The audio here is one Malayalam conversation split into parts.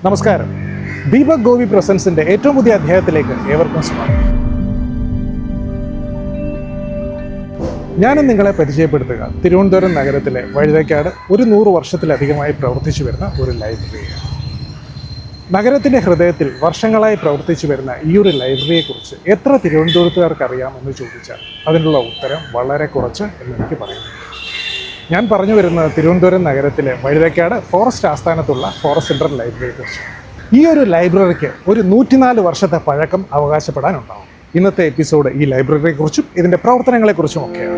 നമസ്കാരം. ദീപക് ഗോപി പ്രസൻസിന്റെ ഏറ്റവും പുതിയ അധ്യായത്തിലേക്ക് ഏവർക്കും സ്വാഗതം. ഞാനും നിങ്ങളെ പരിചയപ്പെടുത്തുക തിരുവനന്തപുരം നഗരത്തിലെ വഴുതയ്ക്കാട് ഒരു 100 വർഷത്തിലധികമായി പ്രവർത്തിച്ചു വരുന്ന ഒരു ലൈബ്രറിയാണ്. നഗരത്തിൻ്റെ ഹൃദയത്തിൽ വർഷങ്ങളായി പ്രവർത്തിച്ചു വരുന്ന ഈ ഒരു ലൈബ്രറിയെക്കുറിച്ച് എത്ര തിരുവനന്തപുരത്തുകാർക്ക് അറിയാമെന്ന് ചോദിച്ചാൽ അതിനുള്ള ഉത്തരം വളരെ കുറച്ച് എന്നെനിക്ക് പറയുന്നു. ഞാൻ പറഞ്ഞു വരുന്നത് തിരുവനന്തപുരം നഗരത്തിലെ വഴുതയ്ക്കാട് ഫോറസ്റ്റ് ആസ്ഥാനത്തുള്ള ഫോറസ്റ്റ് സെൻട്രൽ ലൈബ്രറിയെക്കുറിച്ച്. ഈ ഒരു ലൈബ്രറിക്ക് ഒരു 104 വർഷത്തെ പഴക്കം അവകാശപ്പെടാനുണ്ടാവും. ഇന്നത്തെ എപ്പിസോഡ് ഈ ലൈബ്രറിയെക്കുറിച്ചും ഇതിൻ്റെ പ്രവർത്തനങ്ങളെക്കുറിച്ചും ഒക്കെയാണ്.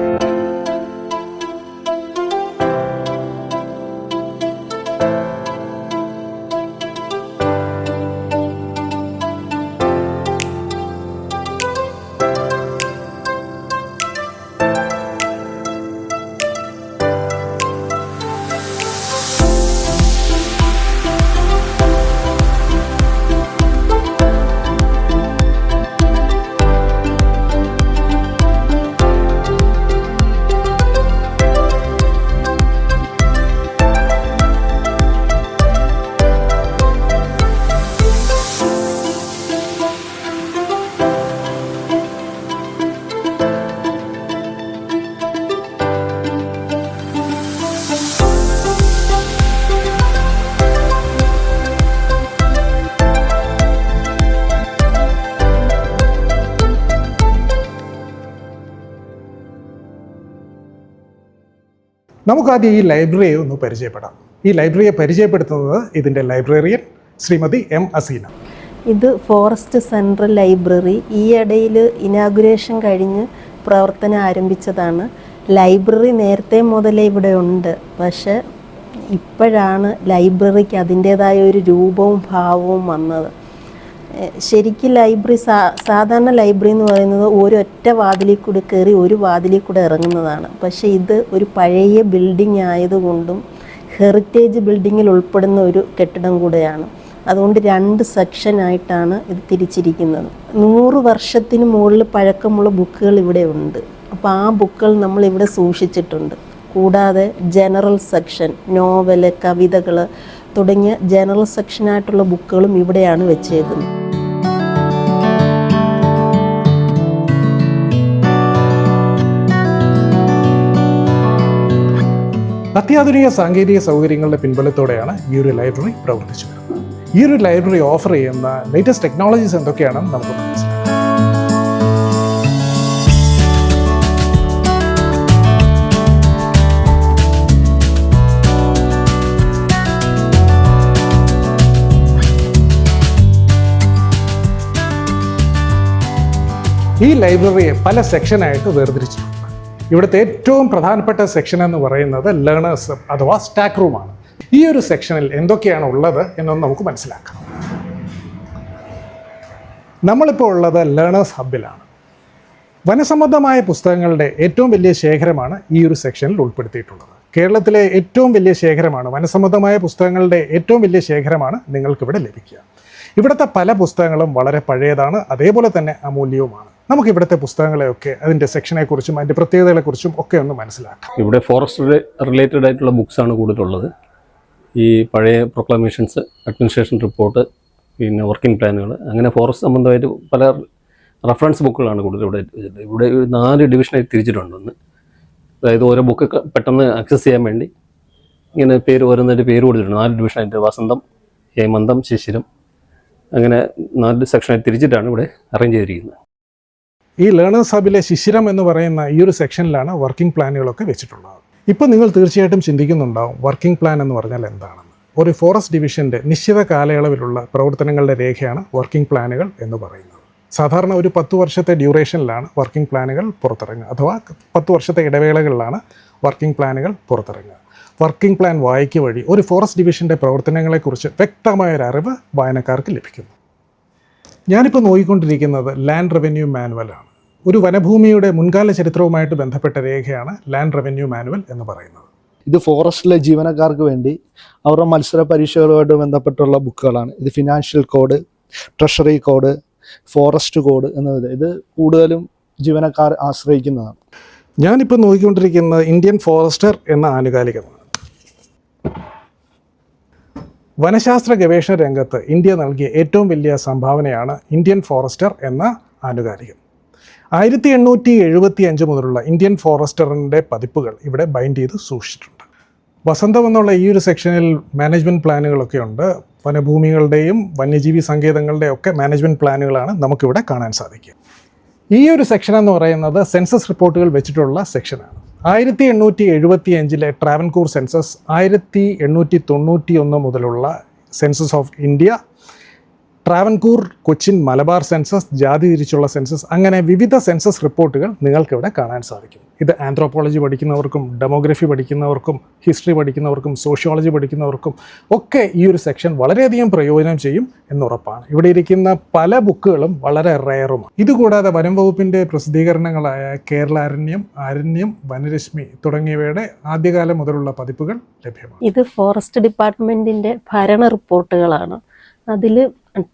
നമുക്കാദ്യം ഈ ലൈബ്രറിയെ ഒന്ന് പരിചയപ്പെടാം. ഈ ലൈബ്രറിയെ പരിചയപ്പെടുത്തുന്നത് ഇതിൻ്റെ ലൈബ്രറിയൻ ശ്രീമതി എം അസീന. ഇത് ഫോറസ്റ്റ് സെൻട്രൽ ലൈബ്രറി ഈയിടയിൽ ഇനാഗുറേഷൻ കഴിഞ്ഞ് പ്രവർത്തനം ആരംഭിച്ചതാണ്. ലൈബ്രറി നേരത്തെ മുതലേ ഇവിടെ ഉണ്ട്, പക്ഷെ ഇപ്പോഴാണ് ലൈബ്രറിക്ക് അതിൻ്റേതായ ഒരു രൂപവും ഭാവവും വന്നത്. ശരിക്കും ലൈബ്രറി സാധാരണ ലൈബ്രറി എന്ന് പറയുന്നത് ഒരൊറ്റ വാതിലിൽ കൂടി കയറി ഒരു വാതിലിൽ കൂടെ ഇറങ്ങുന്നതാണ്. പക്ഷേ ഇത് ഒരു പഴയ ബിൽഡിംഗ് ആയതുകൊണ്ടും ഹെറിറ്റേജ് ബിൽഡിങ്ങിൽ ഉൾപ്പെടുന്ന ഒരു കെട്ടിടം കൂടെയാണ്. അതുകൊണ്ട് 2 സെക്ഷനായിട്ടാണ് ഇത് തിരിച്ചിരിക്കുന്നത്. 100 വർഷത്തിന് മുകളിൽ പഴക്കമുള്ള ബുക്കുകൾ ഇവിടെ ഉണ്ട്. അപ്പോൾ ആ ബുക്കുകൾ നമ്മളിവിടെ സൂക്ഷിച്ചിട്ടുണ്ട്. കൂടാതെ ജനറൽ സെക്ഷൻ, നോവല്, കവിതകൾ തുടങ്ങിയ ജനറൽ സെക്ഷനായിട്ടുള്ള ബുക്കുകളും ഇവിടെയാണ് വെച്ചേക്കുന്നത്. അത്യാധുനിക സാങ്കേതിക സൗകര്യങ്ങളുടെ പിൻബലത്തോടെയാണ് ഈ ഒരു ലൈബ്രറി പ്രവർത്തിച്ചു വരുന്നത്. ഈ ഒരു ലൈബ്രറി ഓഫർ ചെയ്യുന്ന ലേറ്റസ്റ്റ് ടെക്നോളജീസ് എന്തൊക്കെയാണെന്ന് നമുക്ക് മനസ്സിലാക്കാം. ഈ ലൈബ്രറിയെ പല സെക്ഷനായിട്ട് വേർതിരിച്ചിട്ടുണ്ട്. ഇവിടുത്തെ ഏറ്റവും പ്രധാനപ്പെട്ട സെക്ഷൻ എന്ന് പറയുന്നത് ലേണേഴ്സ് അഥവാ സ്റ്റാക്ക് റൂമാണ്. ഈ ഒരു സെക്ഷനിൽ എന്തൊക്കെയാണ് ഉള്ളത് എന്നൊന്ന് നമുക്ക് മനസ്സിലാക്കാം. നമ്മളിപ്പോൾ ഉള്ളത് ലേണേഴ്സ് ഹബ്ബിലാണ്. വനസംബന്ധമായ പുസ്തകങ്ങളുടെ ഏറ്റവും വലിയ ശേഖരമാണ് ഈ ഒരു സെക്ഷനിൽ ഉൾപ്പെടുത്തിയിട്ടുള്ളത്. കേരളത്തിലെ ഏറ്റവും വലിയ ശേഖരമാണ്, വനസംബന്ധമായ പുസ്തകങ്ങളുടെ ഏറ്റവും വലിയ ശേഖരമാണ് നിങ്ങൾക്കിവിടെ ലഭിക്കുക. ഇവിടുത്തെ പല പുസ്തകങ്ങളും വളരെ പഴയതാണ്, അതേപോലെ തന്നെ അമൂല്യവുമാണ്. നമുക്ക് ഇവിടുത്തെ പുസ്തകങ്ങളെയൊക്കെ അതിൻ്റെ സെക്ഷനെക്കുറിച്ചും അതിൻ്റെ പ്രത്യേകതകളെക്കുറിച്ചും ഒക്കെ ഒന്ന് മനസ്സിലാക്കാം. ഇവിടെ ഫോറസ്റ്റ് റിലേറ്റഡ് ആയിട്ടുള്ള ബുക്സാണ് കൂടുതലുള്ളത്. ഈ പഴയ പ്രൊക്ലമേഷൻസ്, അഡ്മിനിസ്ട്രേഷൻ റിപ്പോർട്ട്, പിന്നെ വർക്കിംഗ് പ്ലാനുകൾ, അങ്ങനെ ഫോറസ്റ്റ് സംബന്ധമായിട്ട് പല റെഫറൻസ് ബുക്കുകളാണ് കൂടുതൽ ഇവിടെ 4 ഡിവിഷനായി തിരിച്ചിട്ടുണ്ടെന്ന്. അതായത് ഓരോ ബുക്ക് പെട്ടെന്ന് ആക്സസ് ചെയ്യാൻ വേണ്ടി ഇങ്ങനെ ഓരോന്നിൻ്റെ പേര് കൊടുത്തിട്ടുണ്ട്. 4 ഡിവിഷനായിട്ട് വസന്തം, ഹേമന്തം, ശിശിരം, അങ്ങനെ 4 സെക്ഷനായി തിരിച്ചിട്ടാണ് ഇവിടെ അറേഞ്ച് ചെയ്തിരിക്കുന്നത്. ഈ ലേണേഴ്സ് ഹബിലെ ശിശിരം എന്ന് പറയുന്ന ഈ ഒരു സെക്ഷനിലാണ് വർക്കിംഗ് പ്ലാനുകളൊക്കെ വെച്ചിട്ടുള്ളത്. ഇപ്പോൾ നിങ്ങൾ തീർച്ചയായിട്ടും ചിന്തിക്കുന്നുണ്ടാവും വർക്കിംഗ് പ്ലാൻ എന്ന് പറഞ്ഞാൽ എന്താണെന്ന്. ഒരു ഫോറസ്റ്റ് ഡിവിഷൻ്റെ നിശ്ചിത കാലയളവിലുള്ള പ്രവർത്തനങ്ങളുടെ രേഖയാണ് വർക്കിംഗ് പ്ലാനുകൾ എന്ന് പറയുന്നത്. സാധാരണ ഒരു 10 വർഷത്തെ ഡ്യൂറേഷനിലാണ് വർക്കിംഗ് പ്ലാനുകൾ പുറത്തിറങ്ങുക, അഥവാ 10 വർഷത്തെ ഇടവേളകളിലാണ് വർക്കിംഗ് പ്ലാനുകൾ പുറത്തിറങ്ങുക. വർക്കിംഗ് പ്ലാൻ വായിക്കുക വഴി ഒരു ഫോറസ്റ്റ് ഡിവിഷൻ്റെ പ്രവർത്തനങ്ങളെക്കുറിച്ച് വ്യക്തമായൊരു അറിവ് വായനക്കാർക്ക് ലഭിക്കുന്നു. ഞാനിപ്പോൾ നോക്കിക്കൊണ്ടിരിക്കുന്നത് ലാൻഡ് റവന്യൂ മാനുവലാണ്. ഒരു വനഭൂമിയുടെ മുൻകാല ചരിത്രവുമായിട്ട് ബന്ധപ്പെട്ട രേഖയാണ് ലാൻഡ് റവന്യൂ മാനുവൽ എന്ന് പറയുന്നത്. ഇത് ഫോറസ്റ്റിലെ ജീവനക്കാർക്ക് വേണ്ടി അവരുടെ മത്സര പരീക്ഷകളുമായിട്ട് ബന്ധപ്പെട്ടുള്ള ബുക്കുകളാണ്. ഇത് financial code, treasury code, forest code എന്നത് ഇത് കൂടുതലും ജീവനക്കാർ ആശ്രയിക്കുന്നതാണ്. ഞാനിപ്പോൾ നോക്കിക്കൊണ്ടിരിക്കുന്നത് ഇന്ത്യൻ ഫോറസ്റ്റർ എന്ന ആനുകാലികമാണ്. വനശാസ്ത്ര ഗവേഷണ രംഗത്ത് ഇന്ത്യ നൽകിയ ഏറ്റവും വലിയ സംഭാവനയാണ് ഇന്ത്യൻ ഫോറസ്റ്റർ എന്ന ആനുകാലികം. 1875 മുതലുള്ള ഇന്ത്യൻ ഫോറസ്റ്ററിൻ്റെ പതിപ്പുകൾ ഇവിടെ ബൈൻഡ് ചെയ്ത് സൂക്ഷിച്ചിട്ടുണ്ട്. വസന്തം എന്നുള്ള ഈ ഒരു സെക്ഷനിൽ മാനേജ്മെൻറ്റ് പ്ലാനുകളൊക്കെ ഉണ്ട്. വനഭൂമികളുടെയും വന്യജീവി സങ്കേതങ്ങളുടെയും ഒക്കെ മാനേജ്മെൻറ്റ് പ്ലാനുകളാണ് നമുക്കിവിടെ കാണാൻ സാധിക്കുക. ഈ ഒരു സെക്ഷൻ എന്ന് പറയുന്നത് സെൻസസ് റിപ്പോർട്ടുകൾ വെച്ചിട്ടുള്ള സെക്ഷനാണ്. 1875 ട്രാവൻകൂർ സെൻസസ്, 1891 മുതലുള്ള census of India, Travancore Cochin Malabar census, ജാതി തിരിച്ചുള്ള സെൻസസ്, അങ്ങനെ വിവിധ സെൻസസ് റിപ്പോർട്ടുകൾ നിങ്ങൾക്കിവിടെ കാണാൻ സാധിക്കും. ഇത് ആന്ത്രോപോളജി പഠിക്കുന്നവർക്കും ഡെമോഗ്രഫി പഠിക്കുന്നവർക്കും ഹിസ്റ്ററി പഠിക്കുന്നവർക്കും സോഷ്യോളജി പഠിക്കുന്നവർക്കും ഒക്കെ ഈ ഒരു സെക്ഷൻ വളരെയധികം പ്രയോജനം ചെയ്യും എന്നുറപ്പാണ്. ഇവിടെ ഇരിക്കുന്ന പല ബുക്കുകളും വളരെ റെയറുമാണ്. ഇതുകൂടാതെ വനം വകുപ്പിൻ്റെ പ്രസിദ്ധീകരണങ്ങളായ കേരളാരണ്യം, ആരണ്യം, വനരശ്മി തുടങ്ങിയവയുടെ ആദ്യകാലം മുതലുള്ള പതിപ്പുകൾ ലഭ്യമാണ്. ഇത് ഫോറസ്റ്റ് ഡിപ്പാർട്ട്മെൻറ്റിൻ്റെ ഭരണ റിപ്പോർട്ടുകളാണ്. അതിൽ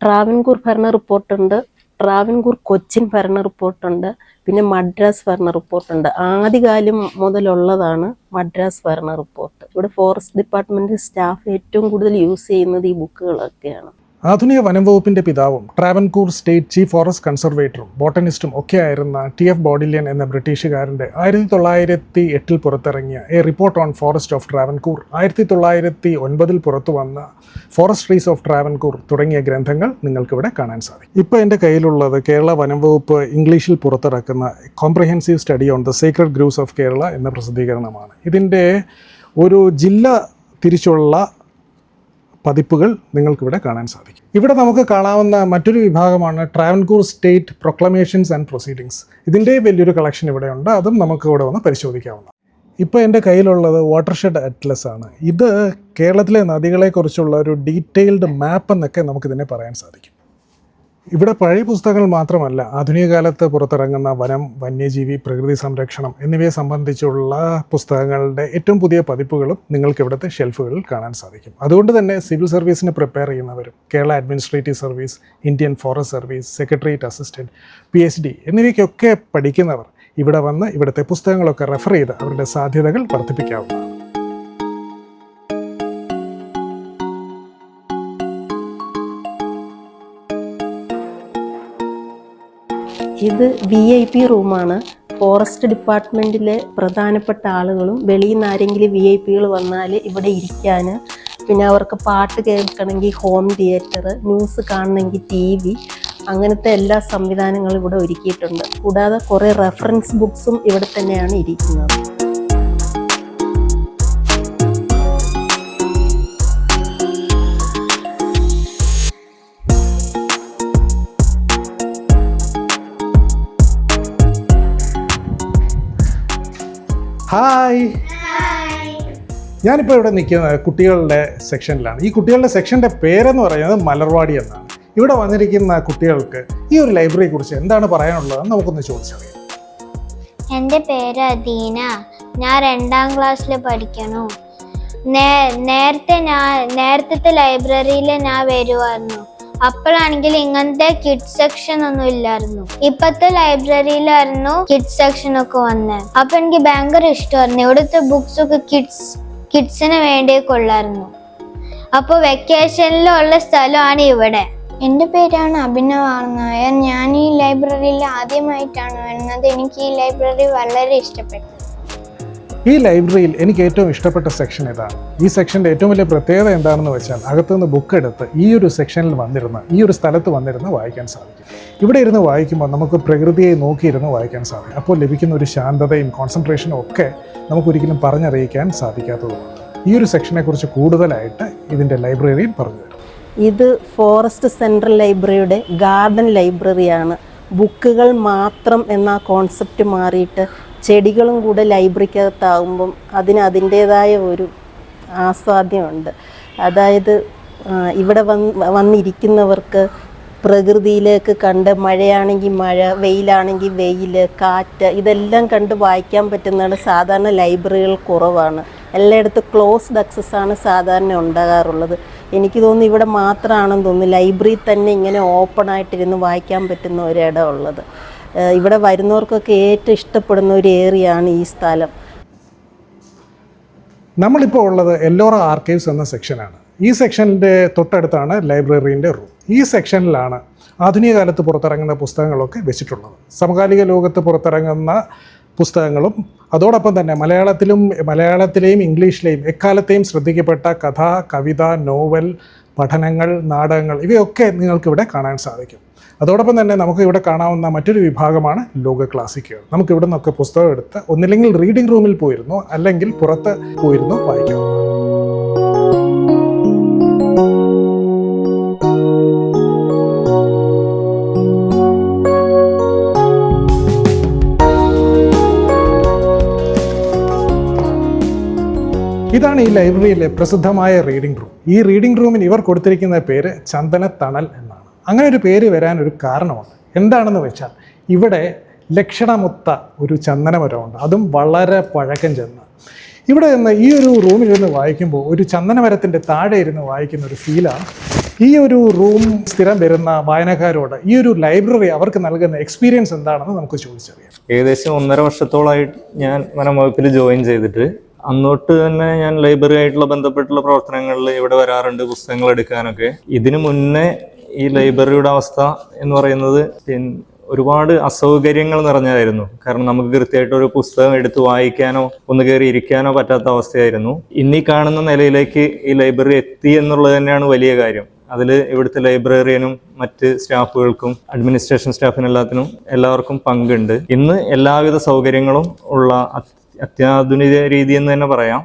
ട്രാവൻകൂർ ഭരണ റിപ്പോർട്ടുണ്ട്, ട്രാവൻകൂർ കൊച്ചിൻ ഭരണ റിപ്പോർട്ടുണ്ട്, പിന്നെ മദ്രാസ് ഭരണ റിപ്പോർട്ടുണ്ട്. ആദ്യകാലം മുതലുള്ളതാണ് മദ്രാസ് ഭരണ റിപ്പോർട്ട്. ഇവിടെ ഫോറസ്റ്റ് ഡിപ്പാർട്ട്മെൻറ്റ് സ്റ്റാഫ് ഏറ്റവും കൂടുതൽ യൂസ് ചെയ്യുന്നത് ഈ ബുക്കുകളൊക്കെയാണ്. ആധുനിക വനം വകുപ്പിൻ്റെ പിതാവും ട്രാവൻകൂർ സ്റ്റേറ്റ് ചീഫ് ഫോറസ്റ്റ് കൺസർവേറ്ററും ബോട്ടണിസ്റ്റും ഒക്കെ ആയിരുന്ന TF ബോഡിലിയൻ എന്ന ബ്രിട്ടീഷുകാരൻ്റെ 1908 പുറത്തിറങ്ങിയ A report on forest of Travancore, 1909 പുറത്തു വന്ന ഫോറസ്ട്രീസ് ഓഫ് ട്രാവൻകൂർ തുടങ്ങിയ ഗ്രന്ഥങ്ങൾ നിങ്ങൾക്കിവിടെ കാണാൻ സാധിക്കും. ഇപ്പോൾ എൻ്റെ കയ്യിലുള്ളത് കേരള വനം വകുപ്പ് ഇംഗ്ലീഷിൽ പുറത്തിറക്കുന്ന comprehensive study on the secret grooves of Kerala എന്ന പ്രസിദ്ധീകരണമാണ്. ഇതിൻ്റെ ഒരു ജില്ല തിരിച്ചുള്ള പതിപ്പുകൾ നിങ്ങൾക്കിവിടെ കാണാൻ സാധിക്കും. ഇവിടെ നമുക്ക് കാണാവുന്ന മറ്റൊരു വിഭാഗമാണ് ട്രാവൻകൂർ സ്റ്റേറ്റ് പ്രൊക്ലമേഷൻസ് ആൻഡ് പ്രൊസീഡിങ്സ്. ഇതിൻ്റെ വലിയൊരു കളക്ഷൻ ഇവിടെയുണ്ട്. അതും നമുക്ക് ഇവിടെ വന്ന് പരിശോധിക്കാവുന്നതാണ്. ഇപ്പോൾ എൻ്റെ കയ്യിലുള്ളത് വാട്ടർഷെഡ് അറ്റ്ലസ് ആണ്. ഇത് കേരളത്തിലെ നദികളെക്കുറിച്ചുള്ള ഒരു ഡീറ്റെയിൽഡ് മാപ്പ് എന്നൊക്കെ നമുക്കിതിനെ പറയാൻ സാധിക്കും. ഇവിടെ പഴയ പുസ്തകങ്ങൾ മാത്രമല്ല, ആധുനിക കാലത്ത് പുറത്തിറങ്ങുന്ന വനം, വന്യജീവി, പ്രകൃതി സംരക്ഷണം എന്നിവയെ സംബന്ധിച്ചുള്ള പുസ്തകങ്ങളുടെ ഏറ്റവും പുതിയ പതിപ്പുകളും നിങ്ങൾക്ക് ഇവിടുത്തെ ഷെൽഫുകളിൽ കാണാൻ സാധിക്കും. അതുകൊണ്ട് തന്നെ സിവിൽ സർവീസിന് പ്രിപ്പയർ ചെയ്യുന്നവരും Kerala administrative service, Indian forest service, secretariat assistant, PhD എന്നിവയ്ക്കൊക്കെ പഠിക്കുന്നവർ ഇവിടെ വന്ന് ഇവിടുത്തെ പുസ്തകങ്ങളൊക്കെ റെഫർ ചെയ്ത് അവരുടെ സാധ്യതകൾ വർദ്ധിപ്പിക്കാവുന്നതാണ്. ഇത് VIP റൂമാണ്. ഫോറസ്റ്റ് ഡിപ്പാർട്ട്മെൻറ്റിലെ പ്രധാനപ്പെട്ട ആളുകളും വെളിയിൽ നിന്ന് ആരെങ്കിലും VIP വന്നാൽ ഇവിടെ ഇരിക്കാൻ, പിന്നെ അവർക്ക് പാട്ട് കേൾക്കണമെങ്കിൽ ഹോം തിയേറ്റർ, ന്യൂസ് കാണണമെങ്കിൽ TV, അങ്ങനത്തെ എല്ലാ സംവിധാനങ്ങളും ഇവിടെ ഒരുക്കിയിട്ടുണ്ട്. കൂടാതെ കുറേ റെഫറൻസ് ബുക്സും ഇവിടെ തന്നെയാണ് ഇരിക്കുന്നത്. ഹായ്, ഞാനിപ്പോൾ ഇവിടെ നിൽക്കുന്നത് കുട്ടികളുടെ സെക്ഷനിലാണ്. ഈ കുട്ടികളുടെ സെക്ഷൻ്റെ പേരെന്ന് പറയുന്നത് മലർവാടി എന്നാണ്. ഇവിടെ വന്നിരിക്കുന്ന കുട്ടികൾക്ക് ഈ ഒരു ലൈബ്രറിയെ കുറിച്ച് എന്താണ് പറയാനുള്ളതെന്ന് നമുക്കൊന്ന് ചോദിച്ചറിയാം. എൻ്റെ പേര് അദീന. ഞാൻ 2ാം ക്ലാസ്സിൽ പഠിക്കണു. നേരത്തെ ലൈബ്രറിയിൽ ഞാൻ വരുമായിരുന്നു. അപ്പോഴാണെങ്കിൽ ഇങ്ങനത്തെ കിഡ്സ് സെക്ഷൻ ഒന്നും ഇല്ലായിരുന്നു. ഇപ്പത്തെ ലൈബ്രറിയിലായിരുന്നു കിഡ്സ് സെക്ഷൻ ഒക്കെ വന്നത്. അപ്പൊ എനിക്ക് ഭയങ്കര ഇഷ്ടമായിരുന്നു. ഇവിടുത്തെ ബുക്സ് ഒക്കെ കിഡ്സിന് വേണ്ടിയൊക്കെ ഉള്ളായിരുന്നു. അപ്പൊ വെക്കേഷനിലുള്ള സ്ഥലമാണ് ഇവിടെ. എൻ്റെ പേരാണ് അഭിനവ് നായർ. ഞാൻ ഈ ലൈബ്രറിയിൽ ആദ്യമായിട്ടാണ് വരുന്നത്. എനിക്ക് ഈ ലൈബ്രറി വളരെ ഇഷ്ടപ്പെട്ടു. ഈ ലൈബ്രറിയിൽ എനിക്ക് ഏറ്റവും ഇഷ്ടപ്പെട്ട സെക്ഷൻ ഇതാണ്. ഈ സെക്ഷൻ്റെ ഏറ്റവും വലിയ പ്രത്യേകത എന്താണെന്ന് വെച്ചാൽ അകത്തുനിന്ന് ബുക്ക് എടുത്ത് ഈ ഒരു സെക്ഷനിൽ വന്നിരുന്ന്, ഈ ഒരു സ്ഥലത്ത് വന്നിരുന്ന് വായിക്കാൻ സാധിക്കും. ഇവിടെ ഇരുന്ന് വായിക്കുമ്പോൾ നമുക്ക് പ്രകൃതിയെ നോക്കിയിരുന്ന് വായിക്കാൻ സാധിക്കും. അപ്പോൾ ലഭിക്കുന്ന ഒരു ശാന്തതയും കോൺസെൻട്രേഷനും ഒക്കെ നമുക്കൊരിക്കലും പറഞ്ഞറിയിക്കാൻ സാധിക്കാത്തതുമാണ്. ഈ ഒരു സെക്ഷനെക്കുറിച്ച് കൂടുതലായിട്ട് ഇതിൻ്റെ ലൈബ്രറിയിൽ പറഞ്ഞു തരും. ഇത് ഫോറസ്റ്റ് സെൻട്രൽ ലൈബ്രറിയുടെ ഗാർഡൻ ലൈബ്രറിയാണ്. ബുക്കുകൾ മാത്രം എന്ന കോൺസെപ്റ്റ് മാറിയിട്ട് ചെടികളും കൂടെ ലൈബ്രറിക്കകത്താകുമ്പം അതിൻ്റേതായ ഒരു ആസ്വാദ്യമുണ്ട്. അതായത് ഇവിടെ വന്നിരിക്കുന്നവർക്ക് പ്രകൃതിയിലേക്ക് കണ്ട് മഴയാണെങ്കിൽ മഴ, വെയിലാണെങ്കിൽ വെയിൽ, കാറ്റ് ഇതെല്ലാം കണ്ട് വായിക്കാൻ പറ്റുന്നതാണ്. സാധാരണ ലൈബ്രറികൾ കുറവാണ്. എല്ലായിടത്തും ക്ലോസ്ഡ് ആക്സസ് ആണ് സാധാരണ ഉണ്ടാകാറുള്ളത്. എനിക്ക് തോന്നുന്നു ഇവിടെ മാത്രമാണെന്ന് തോന്നുന്നു ലൈബ്രറി തന്നെ ഇങ്ങനെ ഓപ്പൺ ആയിട്ടിരുന്ന് വായിക്കാൻ പറ്റുന്ന ഒരിടം ഉള്ളത്. ഇവിടെ വരുന്നവർക്കൊക്കെ ഏറ്റവും ഇഷ്ടപ്പെടുന്ന ഒരു ഏരിയയാണ് ഈ സ്ഥലം. നമ്മളിപ്പോൾ ഉള്ളത് എല്ലോറ ആർക്കൈവ്സ് എന്ന സെക്ഷനാണ്. ഈ സെക്ഷനിൻ്റെ തൊട്ടടുത്താണ് ലൈബ്രറീൻ്റെ റൂം. ഈ സെക്ഷനിലാണ് ആധുനിക കാലത്ത് പുറത്തിറങ്ങുന്ന പുസ്തകങ്ങളൊക്കെ വെച്ചിട്ടുള്ളത്. സമകാലിക ലോകത്ത് പുറത്തിറങ്ങുന്ന പുസ്തകങ്ങളും അതോടൊപ്പം തന്നെ മലയാളത്തിലെയും ഇംഗ്ലീഷിലെയും എക്കാലത്തെയും ശ്രദ്ധിക്കപ്പെട്ട കഥ, കവിത, നോവൽ, പഠനങ്ങൾ, നാടകങ്ങൾ ഇവയൊക്കെ നിങ്ങൾക്കിവിടെ കാണാൻ സാധിക്കും. അതോടൊപ്പം തന്നെ നമുക്ക് ഇവിടെ കാണാവുന്ന മറ്റൊരു വിഭാഗമാണ് ലോക ക്ലാസിക്കുകൾ. നമുക്ക് ഇവിടെ നിന്നൊക്കെ പുസ്തകം എടുത്ത് ഒന്നില്ലെങ്കിൽ റീഡിംഗ് റൂമിൽ പോയിരുന്നോ അല്ലെങ്കിൽ പുറത്ത് പോയിരുന്നോ വായിക്കാവുന്നതാണ്. ഇതാണ് ഈ ലൈബ്രറിയിലെ പ്രസിദ്ധമായ റീഡിംഗ് റൂം. ഈ റീഡിംഗ് റൂമിന് ഇവർ കൊടുത്തിരിക്കുന്ന പേര് ചന്ദനത്തണൽ എന്നാണ്. അങ്ങനെ ഒരു പേര് വരാൻ ഒരു കാരണമുണ്ട്. എന്താണെന്ന് വെച്ചാൽ ഇവിടെ ലക്ഷണമൊത്ത ഒരു ചന്ദനമരമുണ്ട്, അതും വളരെ പഴക്കം ചെന്ന്. ഇവിടെ നിന്ന് ഈ ഒരു റൂമിലിരുന്ന് വായിക്കുമ്പോൾ ഒരു ചന്ദനമരത്തിൻ്റെ താഴെ ഇരുന്ന് വായിക്കുന്ന ഒരു ഫീലാണ്. ഈ ഒരു റൂം സ്ഥിരം വരുന്ന വായനക്കാരോട് ഈ ഒരു ലൈബ്രറി അവർക്ക് നൽകുന്ന എക്സ്പീരിയൻസ് എന്താണെന്ന് നമുക്ക് ചോദിച്ചറിയാം. ഏകദേശം 1.5 വർഷത്തോളമായിട്ട് ഞാൻ വനംവകുപ്പിൽ ജോയിൻ ചെയ്തിട്ട് അന്നോട്ട് തന്നെ ഞാൻ ലൈബ്രറി ആയിട്ടുള്ള ബന്ധപ്പെട്ടുള്ള പ്രവർത്തനങ്ങളിൽ ഇവിടെ വരാറുണ്ട്, പുസ്തകങ്ങൾ എടുക്കാനൊക്കെ. ഇതിനു മുന്നേ ഈ ലൈബ്രറിയുടെ അവസ്ഥ എന്ന് പറയുന്നത് ഒരുപാട് അസൗകര്യങ്ങൾ നിറഞ്ഞതായിരുന്നു. കാരണം നമുക്ക് കൃത്യമായിട്ട് ഒരു പുസ്തകം എടുത്ത് വായിക്കാനോ ഒന്ന് കയറി ഇരിക്കാനോ പറ്റാത്ത അവസ്ഥയായിരുന്നു. ഇന്നീ കാണുന്ന നിലയിലേക്ക് ഈ ലൈബ്രറി എത്തി എന്നുള്ളത് തന്നെയാണ് വലിയ കാര്യം. അതിൽ ഇവിടുത്തെ ലൈബ്രറിയനും മറ്റ് സ്റ്റാഫുകൾക്കും അഡ്മിനിസ്ട്രേഷൻ സ്റ്റാഫിനെല്ലാത്തിനും എല്ലാവർക്കും പങ്കുണ്ട്. ഇന്ന് എല്ലാവിധ സൗകര്യങ്ങളും ഉള്ള അത്യാധുനിക രീതി എന്ന് തന്നെ പറയാം.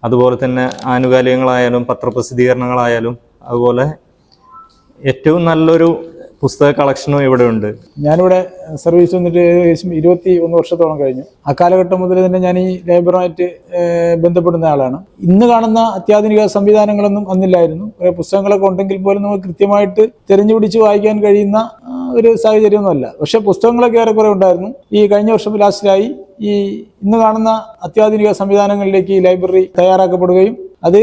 അതുപോലെ തന്നെ ആനുകാലികങ്ങളായാലും പത്രപ്രസിദ്ധീകരണങ്ങളായാലും അതുപോലെ ഏറ്റവും നല്ലൊരു പുസ്തക കളക്ഷനും ഇവിടെ ഉണ്ട്. ഞാനിവിടെ സർവീസ് വന്നിട്ട് ഏകദേശം 21 വർഷത്തോളം കഴിഞ്ഞു. ആ കാലഘട്ടം മുതൽ തന്നെ ഞാൻ ഈ ലൈബ്രറിയുമായിട്ട് ബന്ധപ്പെടുന്ന ആളാണ്. ഇന്ന് കാണുന്ന അത്യാധുനിക സംവിധാനങ്ങളൊന്നും അന്നില്ലായിരുന്നു. കുറേ പുസ്തകങ്ങളൊക്കെ ഉണ്ടെങ്കിൽ പോലും നമുക്ക് കൃത്യമായിട്ട് തിരഞ്ഞുപിടിച്ച് വായിക്കാൻ കഴിയുന്ന ഒരു സാഹചര്യമൊന്നുമല്ല. പക്ഷേ പുസ്തകങ്ങളൊക്കെ ഏറെക്കുറെ ഉണ്ടായിരുന്നു. ഈ കഴിഞ്ഞ വർഷം ലാസ്റ്റിലായി ഈ ഇന്ന് കാണുന്ന അത്യാധുനിക സംവിധാനങ്ങളിലേക്ക് ഈ ലൈബ്രറി തയ്യാറാക്കപ്പെടുകയും അത്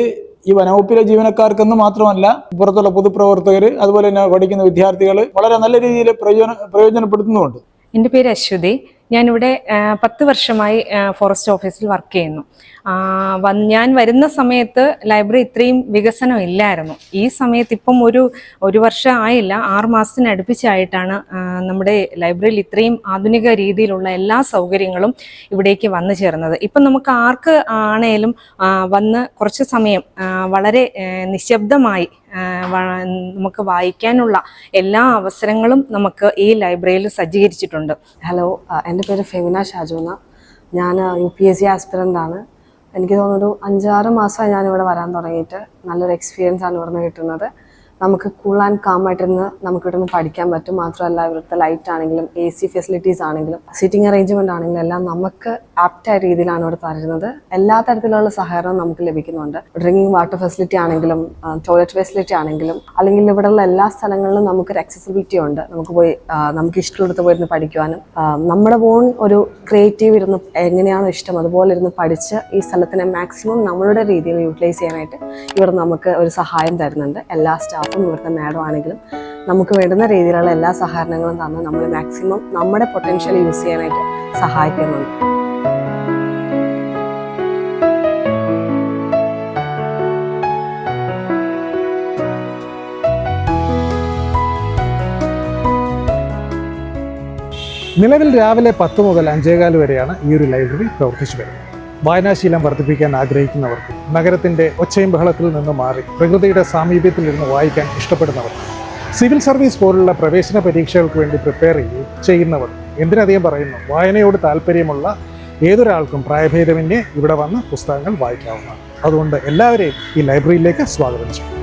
ഈ വനവകുപ്പിലെ ജീവനക്കാർക്കെന്ന് മാത്രമല്ല പുറത്തുള്ള പൊതുപ്രവർത്തകർ അതുപോലെ തന്നെ പഠിക്കുന്ന വിദ്യാർത്ഥികൾ വളരെ നല്ല രീതിയിൽ പ്രയോജനപ്പെടുത്തുന്നുമുണ്ട്. എൻ്റെ പേര് അശ്വതി. ഞാനിവിടെ 10 വർഷമായി ഫോറസ്റ്റ് ഓഫീസിൽ വർക്ക് ചെയ്യുന്നു. ഞാൻ വരുന്ന സമയത്ത് ലൈബ്രറി ഇത്രയും വികസനം ഇല്ലായിരുന്നു. ഈ സമയത്ത് ഇപ്പം ഒരു വർഷം ആയില്ല, 6 മാസത്തിന് അടുപ്പിച്ചായിട്ടാണ് നമ്മുടെ ലൈബ്രറിയിൽ ഇത്രയും ആധുനിക രീതിയിലുള്ള എല്ലാ സൗകര്യങ്ങളും ഇവിടേക്ക് വന്നു ചേർന്നത്. ഇപ്പം നമുക്ക് ആർക്ക് ആണേലും വന്ന് കുറച്ച് സമയം വളരെ നിശബ്ദമായി നമുക്ക് വായിക്കാനുള്ള എല്ലാ അവസരങ്ങളും നമുക്ക് ഈ ലൈബ്രറിയിൽ സജ്ജീകരിച്ചിട്ടുണ്ട്. ഹലോ, എൻ്റെ പേര് ഫെമിന ഷാജൂന. ഞാൻ UPSC ആസ്പിറൻ്റ് ആണ്. എനിക്ക് തോന്നുന്നൊരു 5-6 മാസമായി ഞാനിവിടെ വരാൻ തുടങ്ങിയിട്ട്. നല്ലൊരു എക്സ്പീരിയൻസ് ആണ് ഇവിടുന്ന് കിട്ടുന്നത്. നമുക്ക് കൂൾ ആൻഡ് കാം ആയിട്ടിരുന്ന് നമുക്ക് ഇവിടുന്ന് പഠിക്കാൻ പറ്റും. മാത്രമല്ല ഇവിടുത്തെ ലൈറ്റ് ആണെങ്കിലും AC ഫെസിലിറ്റീസ് ആണെങ്കിലും സിറ്റിംഗ് അറേഞ്ച്മെൻ്റ് ആണെങ്കിലും എല്ലാം നമുക്ക് ആപ്റ്റായ രീതിയിലാണ് ഇവിടെ തരുന്നത്. എല്ലാ തരത്തിലുള്ള സഹകരണവും നമുക്ക് ലഭിക്കുന്നുണ്ട്. ഡ്രിങ്കിങ് വാട്ടർ ഫെസിലിറ്റി ആണെങ്കിലും ടോയ്ലറ്റ് ഫെസിലിറ്റി ആണെങ്കിലും അല്ലെങ്കിൽ ഇവിടെയുള്ള എല്ലാ സ്ഥലങ്ങളിലും നമുക്കൊരു അക്സസിബിലിറ്റി ഉണ്ട്. നമുക്ക് ഇഷ്ടമുള്ളത് പോയിരുന്ന് പഠിക്കുവാനും നമ്മുടെ ഓൺ ഒരു ക്രിയേറ്റീവ് ഇരുന്ന് എങ്ങനെയാണോ ഇഷ്ടം അതുപോലെ ഇരുന്ന് പഠിച്ച് ഈ സ്ഥലത്തിനെ മാക്സിമം നമ്മളുടെ രീതിയിൽ യൂട്ടിലൈസ് ചെയ്യാനായിട്ട് ഇവിടെ നമുക്ക് ഒരു സഹായം തരുന്നുണ്ട്. എല്ലാ സ്റ്റാഫും ഇവിടുത്തെ മാഡം ആണെങ്കിലും നമുക്ക് വേണ്ടുന്ന രീതിയിലുള്ള എല്ലാ സഹകരണങ്ങളും തന്ന് നമ്മൾ മാക്സിമം നമ്മുടെ പൊട്ടൻഷ്യൽ യൂസ് ചെയ്യാനായിട്ട് സഹായിക്കുന്നുണ്ട്. നിലവിൽ രാവിലെ 10 മുതൽ 5:15 വരെയാണ് ഈ ഒരു ലൈബ്രറി പ്രവർത്തിച്ചു വരുന്നത്. വായനാശീലം വർദ്ധിപ്പിക്കാൻ ആഗ്രഹിക്കുന്നവർക്കും നഗരത്തിൻ്റെ ഒച്ചയും ബഹളത്തിൽ നിന്ന് മാറി പ്രകൃതിയുടെ സാമീപ്യത്തിലിരുന്ന് വായിക്കാൻ ഇഷ്ടപ്പെടുന്നവർക്കും സിവിൽ സർവീസ് പോലുള്ള പ്രവേശന പരീക്ഷകൾക്ക് വേണ്ടി പ്രിപ്പയർ ചെയ്യുന്നവർ എന്തിനധികം പറയുന്നു, വായനയോട് താല്പര്യമുള്ള ഏതൊരാൾക്കും പ്രായഭേദമന്യേ ഇവിടെ വന്ന് പുസ്തകങ്ങൾ വായിക്കാവുന്നതാണ്. അതുകൊണ്ട് എല്ലാവരെയും ഈ ലൈബ്രറിയിലേക്ക് സ്വാഗതം ചെയ്യും.